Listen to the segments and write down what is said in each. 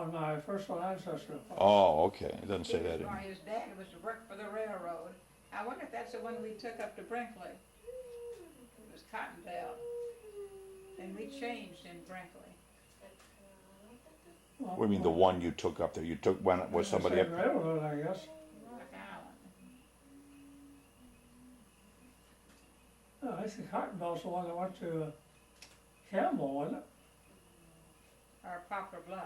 on my personal ancestry. Oh, okay. It doesn't say that in. His dad was to work for the railroad. I wonder if that's the one we took up to Brinkley. It was Cottondale. And we changed in Brinkley. What do you mean the one you took up there? You took when was somebody up? Railroad, I guess. Rock Island. I think Cottonville's the one that went to Campbell, wasn't it? Or Poplar Bluff.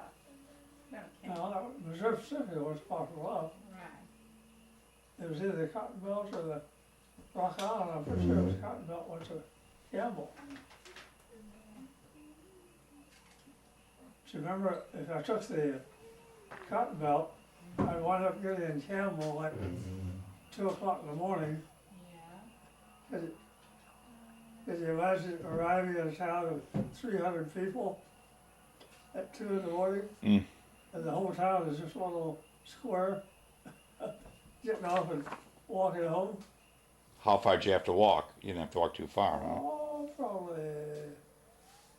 No, No, that was Missouri Pacific was Poplar Bluff. Right. It was either the Cottonvilles or the Rock Island. I'm pretty sure it was Cottonville went to Campbell. So remember, if I took the Cotton Belt, I'd wind up getting in Campbell like 2 o'clock in the morning. Yeah. Could you imagine arriving in a town of 300 people at 2 in the morning? Mm. And the whole town is just one little square, getting off and walking home? How far did you have to walk? You didn't have to walk too far, huh? Oh, probably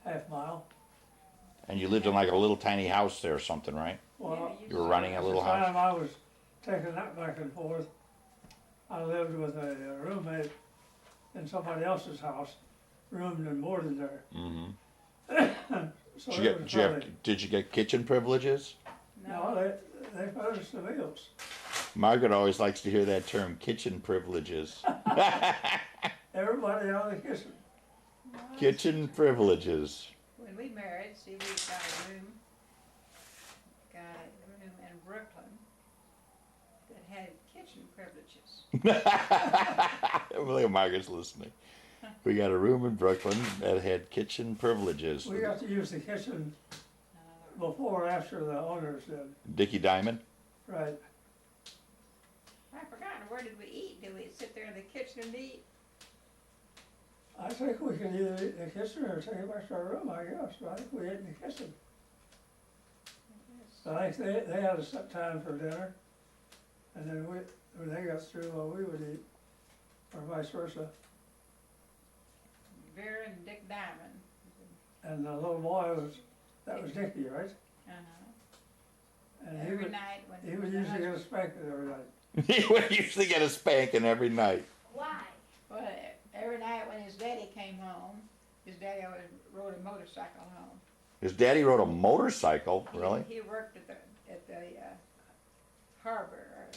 half mile. And you lived in like a little tiny house there or something, right? Well, You were running a little at the time house? I was taking that back and forth, I lived with a roommate in somebody else's house, roomed and boarded there. Mm-hmm. So Did you get kitchen privileges? No, they furnished the meals. Margaret always likes to hear that term, kitchen privileges. Everybody out of the kitchen. Kitchen privileges. When we married, see, we got a room in Brooklyn that had kitchen privileges. Well, Margaret's listening. We got a room in Brooklyn that had kitchen privileges. We got to use the kitchen before or after the owners did. Dickie Diamond? Right. I forgot, where did we eat? Did we sit there in the kitchen and eat? I think we can either eat in the kitchen or take it back to our room, I guess. But I think we ate in the kitchen. So I think they had a set time for dinner. And then when they got through, we would eat, or vice versa. Vera and Dick Diamond. And the little boy that was Dickie, right? Uh-huh. And Every night when he would usually get a spanking every night. He would usually get a spanking every night. Why? Well, every night when his daddy came home, his daddy always rode a motorcycle home. His daddy rode a motorcycle, really? He worked at the harbor, or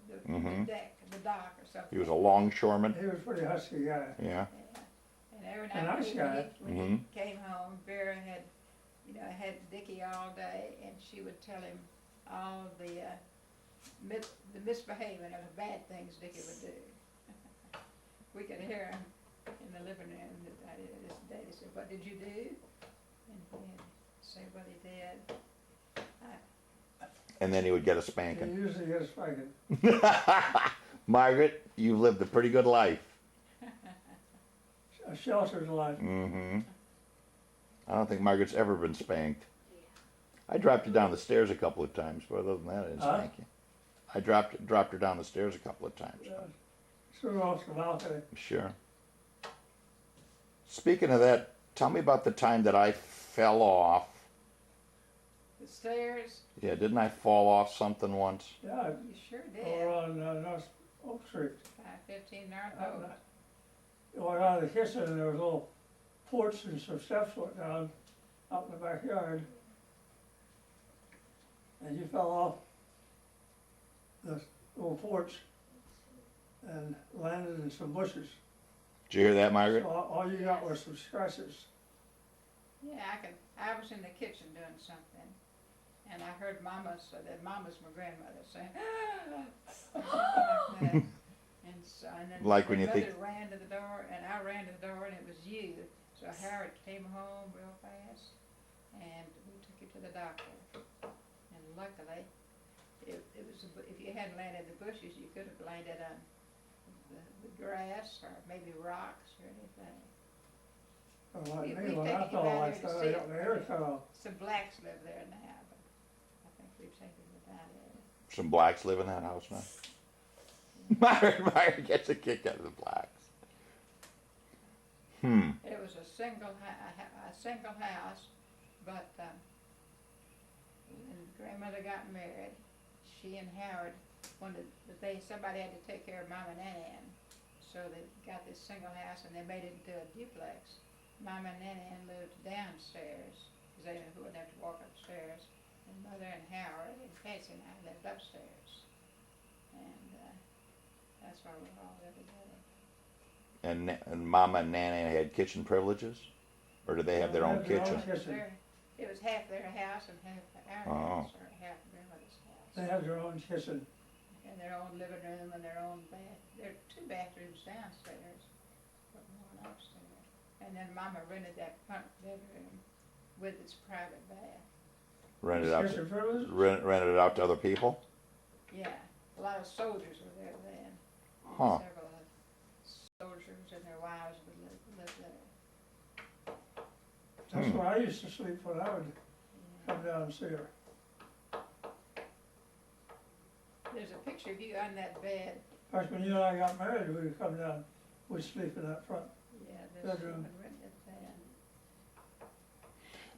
the Mhm. deck, the dock or something. He was a longshoreman. He was a pretty husky guy. Yeah. Yeah. And every A night nice guy. when he came home, Vera had, had Dickie all day, and she would tell him all the misbehaving or the bad things Dickie would do. We could hear him in the living room. His daddy said, "What did you do?" And he'd say what he did. And then he would get a He spanking. usually gets spanking. Margaret, you've lived a pretty good life. A sheltered life. Mm-hmm. I don't think Margaret's ever been spanked. I dropped you down the stairs a couple of times, but other than that, I didn't Huh? spank you. I dropped her down the stairs a couple of times. Threw off the balcony. Sure. Speaking of that, tell me about the time that I fell off. The stairs, Yeah, didn't I fall off something once? Yeah, you sure did. over on North Oak Street. 515 North I Oak. went out of the kitchen and there was a little porch and some steps went down out in the backyard. And you fell off the little porch and landed in some bushes. Did you hear that, Margaret? So all you got were some scratches. Yeah, I was in the kitchen doing something, and I heard Mama's my grandmother saying, "Ah!" like that. And then Like my when you mother think- ran to the door, and I ran to the door, and it was you. So Howard came home real fast, and we took you to the doctor. And luckily, it was if you hadn't landed in the bushes, you could have landed on the grass or maybe rocks or anything. Like We me, when take I you fell, down I there to fell, see I got it. my ear cut off. Some blacks live there now, but I think we've taken it down there. Some blacks live in that house now. Margaret gets a kick out of the blacks. It was a single house, but when grandmother got married, she and Howard wanted, somebody had to take care of Mom and Nan. So they got this single house and they made it into a duplex. Mom and Nan lived downstairs, because they wouldn't have to walk upstairs. And Mother and Howard and Patsy and I lived upstairs. And that's why we all lived together. And Mama and Nana had kitchen privileges? Or did they have their own They had their kitchen? own kitchen. It was half their house and half our Oh. house, or half grandmother's house. They had their own kitchen. And their own living room and their own bath. There are 2 bathrooms downstairs, but 1 upstairs. And then Mama rented that front bedroom with its private bath. Rented out, Kitchen privilege? rented it out to other people? Yeah, a lot of soldiers were there then. Huh. Several of soldiers and their wives would live there. That's where I used to sleep when I would Yeah. come down and see her. There's a picture of you on that bed. In fact, when you and I got married, we would come down, we'd sleep in that front. Yeah, this Bedroom. woman rented then.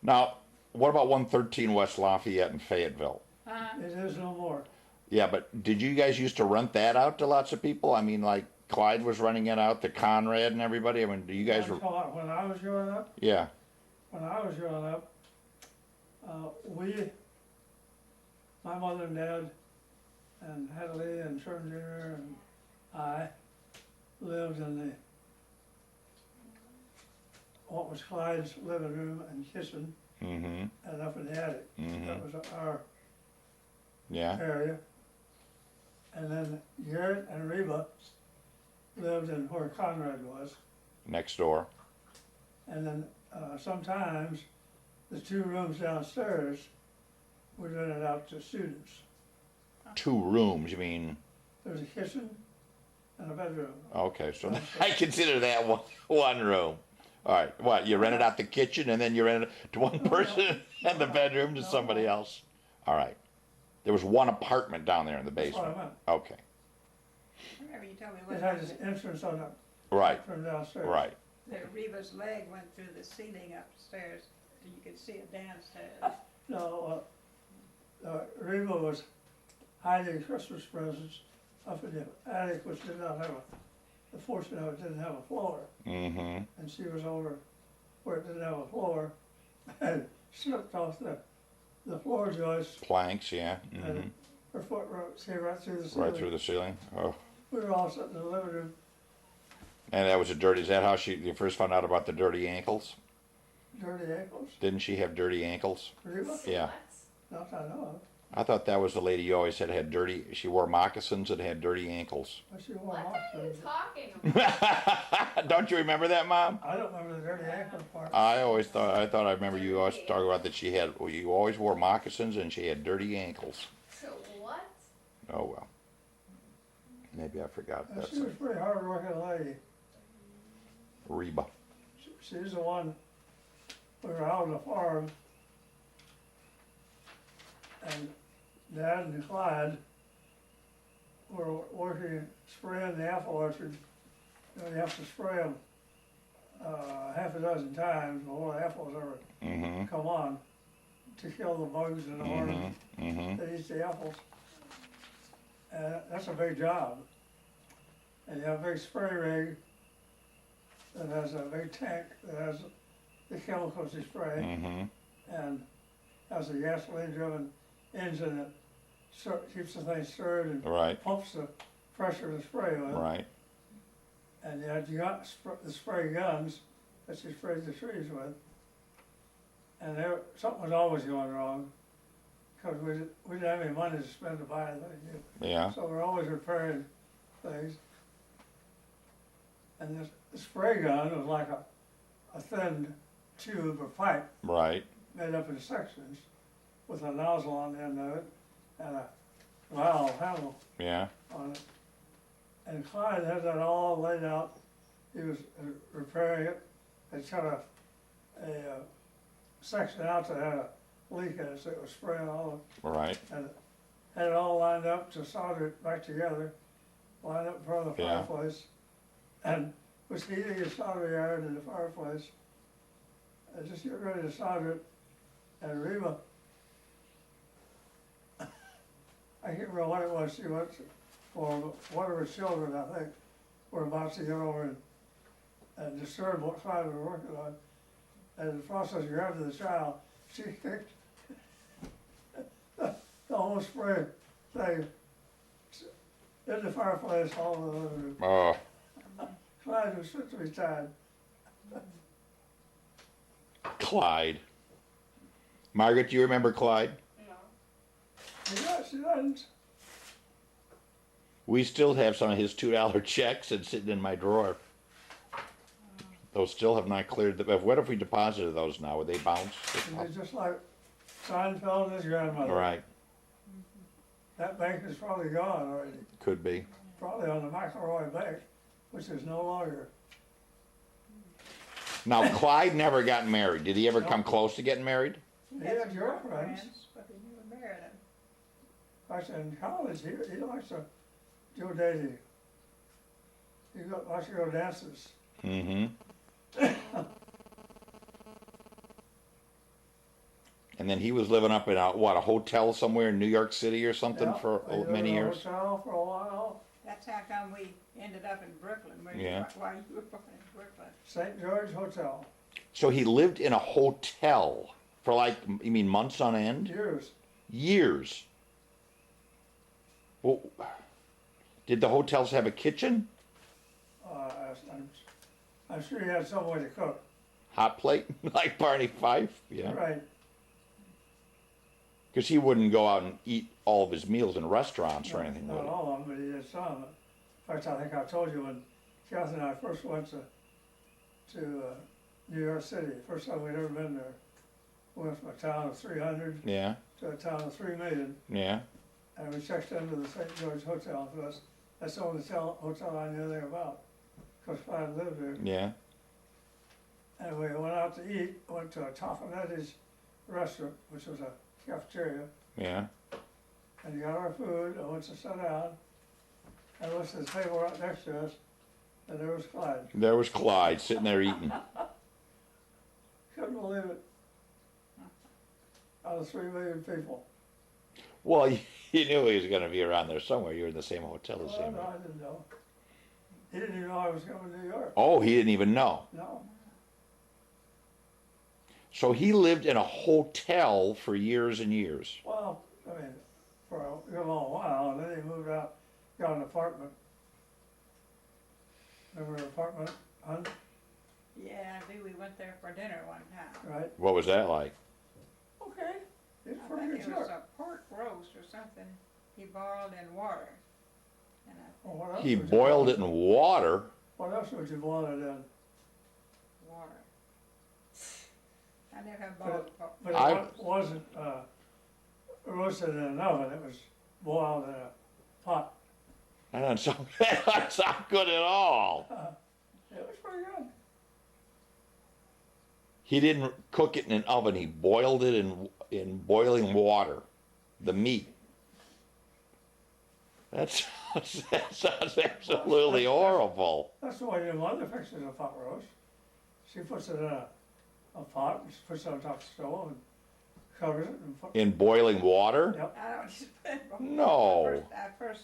Now, what about 113 West Lafayette in Fayetteville? It is no more. Yeah, but did you guys used to rent that out to lots of people? I mean, like Clyde was renting it out to Conrad and everybody. I mean, do you guys? When I was growing up, Yeah. My mother and dad and Hadley and Sherman Jr. and I lived in what was Clyde's living room and kitchen Mm-hmm. and up in the attic. Mm-hmm. That was our Yeah. area. And then Garrett and Reba lived in where Conrad was. Next door. And then sometimes the 2 rooms downstairs we rented out to students. 2 rooms. You mean? There's a kitchen and a bedroom. Okay, so I consider that one room. All right. What? You rented out the kitchen and then you rented it to one person and the bedroom to somebody else. All right. There was 1 apartment down there in the That's what I basement. meant. Okay. I remember you told me one It had time this entrance on the Right. from downstairs. Right. that Reba's leg went through the ceiling upstairs, and you could see it downstairs. No, Reba was hiding Christmas presents up in the attic, which did not have the portion of it didn't have a floor. Mm-hmm. And she was over where it didn't have a floor and slipped off the floor joist. Planks, yeah. Mm-hmm. And her foot came right through the ceiling. Right through the ceiling. Oh. We were all sitting in the living room. And that was a dirty. Is that how you first found out about the dirty ankles? Dirty ankles. Didn't she have dirty ankles? Reba? Yeah. Not that I know of. I thought that was the lady you always said had dirty. She wore moccasins and had dirty ankles. But she wore What are you moccasins. talking about? Don't you remember that, Mom? I don't remember the dirty ankle part. I remember you always talking about that she had. Well, you always wore moccasins and she had dirty ankles. So what? Oh well. Maybe I forgot. And That's she was a pretty hard working lady. Reba. She's the one, we were out on the farm, and Dad and Clyde were working, spraying the apple orchard. You know, you have to spray them half a dozen times before the apples ever Mm-hmm. come on to kill the bugs and the worms Mm-hmm. that eat the apples. And that's a big job. And you have a big spray rig that has a big tank that has the chemicals you spray, Mm-hmm. and has a gasoline-driven engine that keeps the thing stirred and Right. pumps the pressure of the spray with. Right. And you got the spray guns that you sprayed the trees with. And something was always going wrong, because we didn't have any money to spend to buy anything new. Yeah. So we're always repairing things. And the spray gun was like a thin tube or pipe Right. made up in sections with a nozzle on the end of it and a valve handle Yeah. on it. And Clyde had that all laid out. He was repairing it. They cut a section out that had a leak in it, so it was spraying all Right. and had it all lined up to solder it back together, lined up in front of the Yeah. fireplace, and was heating his solder iron in the fireplace, and just get ready to solder it. And Reba remember what it was she went to, for one of her children, I think, were about to get over and disturb what Clyde was working on. And in the process of grabbing the child, she kicked the whole spray thing in the fireplace all over the living room. Oh, Clyde was fit to be tied. Clyde. Margaret, do you remember Clyde? No. She doesn't. We still have some of his $2 checks and sitting in my drawer. Those still have not cleared. What if we deposited those now? Would they bounce? It'd be just like Seinfeld and his grandmother. Right, That bank is probably gone already. could be. Probably on the McElroy Bank, which is no longer. Now, Clyde never got married. Did he ever No. come close to getting married? He had had some girlfriends. But he never married them. Actually, in college, he likes to do dating. Likes to go dances. Mm-hmm. And then he was living up in a hotel somewhere in New York City or something Yeah, for he lived many in a years? hotel for a while. That's how come we ended up in Brooklyn, Yeah. why you were born in Brooklyn. St. George Hotel. So he lived in a hotel for like, you mean months on end? Years. Years. Well, did the hotels have a kitchen? I'm sure he had some way to cook. Hot plate? Like Barney Fife? Yeah. Right. Because he wouldn't go out and eat all of his meals in restaurants or anything, Not would he? all of them, but he did some. In fact, I think I told you when Kathy and I first went to New York City, first time we'd ever been there. We went from a town of 300 Yeah, to a town of 3 million, yeah. and we checked into the St. George Hotel. So that's the only hotel I knew anything about, because Clyde lived there. Yeah. And we went out to eat, went to a Tofanetti's restaurant, which was a cafeteria, Yeah. and got our food, and went to sit down, and looked at the table right next to us, and there was Clyde. There was Clyde sitting there eating. Couldn't believe it. Out of 3 million people. Well, you knew he was going to be around there somewhere. You were in the same hotel as Well, him. no, I didn't know. He didn't even know I was coming to New York. Oh, he didn't even know. No, So he lived in a hotel for years and years. well, I mean, for a good long while, and then he moved out, got an apartment. Remember an apartment, hun, Yeah, I do, we went there for dinner one time. right? What was that like? Okay, it's I pretty think good it was shot. a pork roast or something he boiled in water. And Well, what else He would you boiled boil it in water. What else would you boil it in? water. I never have But boiled pork. But I- it wasn't roasted in an oven, it was boiled in a pot. That doesn't sound good at all. It was pretty good. He didn't cook it in an oven. He boiled it in boiling water, the meat. That sounds absolutely horrible. That's the way your mother fixes a pot roast. She puts it in a pot, and she puts it on top of the stove and covers it and put, In boiling water? yep, I don't just put No. I first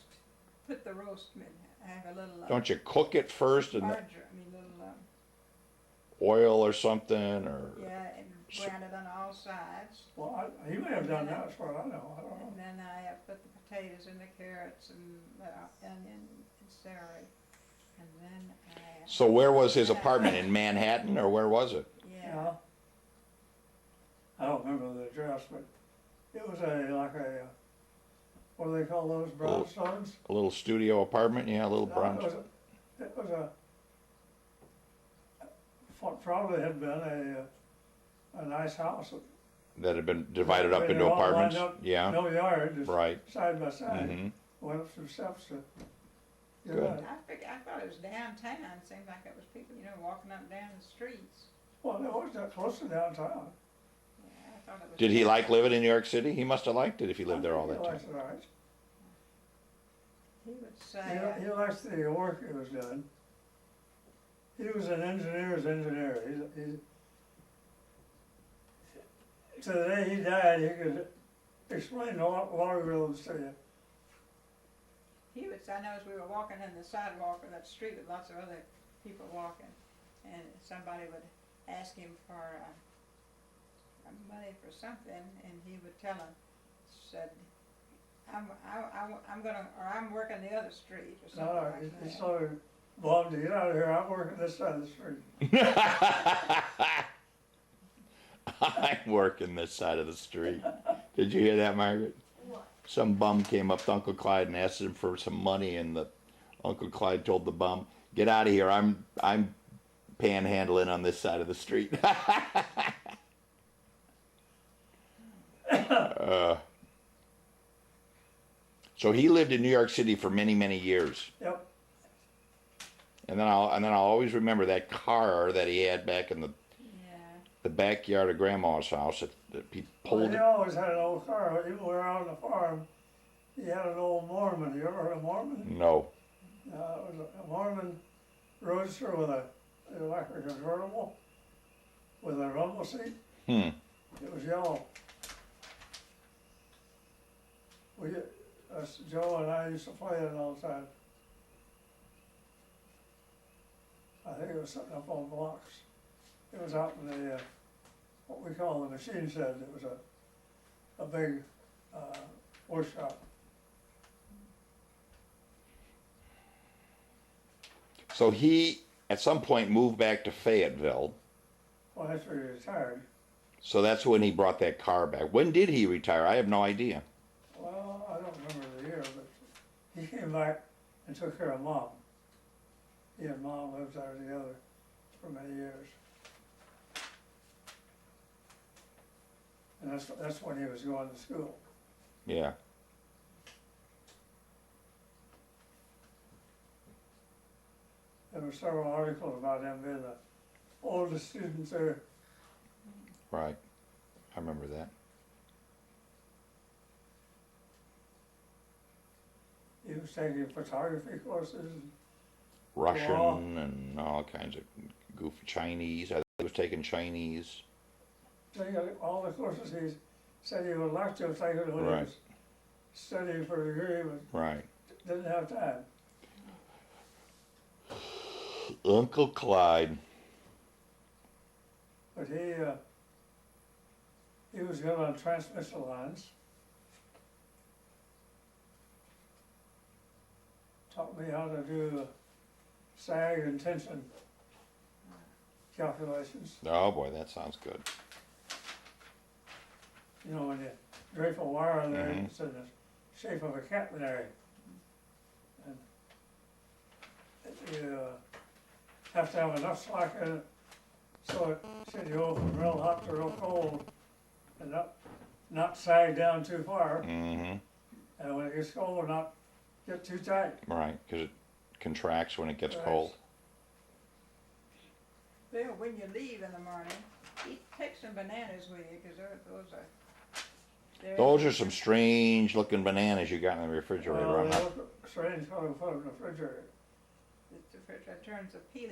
put the roast in. I have a little Don't you cook it first in margarine, little oil or something? Or yeah, and brown it on all sides. well, he may have done that as far as I know, I don't know. And then I put the potatoes and the carrots and onion and celery. And then so where was his apartment? In Manhattan or where was it? yeah, I don't remember the address, but it was what do they call those, brownstones? A little studio apartment? Yeah, a little No, brown. it was what probably had been a nice house. That had been divided up They into were all apartments? lined up, Yeah, No yard, just right. side by side. Hmm. Went up some steps to get Good. out. I thought it was downtown. Seemed like it was people, walking up and down the streets. Well, it was that close to downtown. Yeah, I thought it was. Did he like living in New York City? He must have liked it if he lived there all I that think time. he likes it all right. He would say. He likes the work he was doing. He was an engineer's engineer. To the day he died, he could explain the water wheels to you he would, I noticed we were walking in the sidewalk of that street with lots of other people walking, and somebody would ask him for money for something, and he would tell them, said, I'm gonna, or I'm working the other street, or something No, like he that. started, Bob, to get out of here, I'm working this side of the street. I'm working this side of the street. Did you hear that, Margaret? What? Some bum came up to Uncle Clyde and asked him for some money, and the Uncle Clyde told the bum, "Get out of here! I'm panhandling on this side of the street." So he lived in New York City for many, many years, Yep, and then I'll always remember that car that he had back in Yeah, the backyard of Grandma's house that he well, pulled. he always had an old car, even when we were out on the farm, he had an old Mormon, you ever heard of Mormon? No. It was a Mormon Roadster with like a convertible, with a rumble seat, Hmm. it was yellow. Joe and I used to play it all the time. I think it was sitting up on blocks. It was out in the, what we call the machine shed. It was a big, workshop. So he, at some point, moved back to Fayetteville. Well, after he retired, So that's when he brought that car back. When did he retire? I have no idea. well, I don't remember the year, but he came back and took care of Mom. He and Mom lived there together for many years. And that's when he was going to school. Yeah. There were several articles about him being the oldest student there. Right. I remember that. He was taking photography courses. Russian and all kinds of goofy Chinese. I think he was taking Chinese. Taking all the courses he said he would like to have taken when he Right. was studying for a degree, but Right. didn't have time. Uncle Clyde. But he was good on transmission lines. Taught me how to do sag and tension calculations. Oh boy, that sounds good. You know, when you drape a wire in there, Mhm. it's in the shape of a catenary. And you have to have enough slack in it so it should go from real hot to real cold and not sag down too far. Mm-hmm. And when it gets cold, not get too tight. Right, because it contracts when it gets Right. cold. Bill, when you leave in the morning, take some bananas with you, because Those are some strange looking bananas you got in the refrigerator. Well, I'm they not- look strange how to put them in the refrigerator. It turns a peely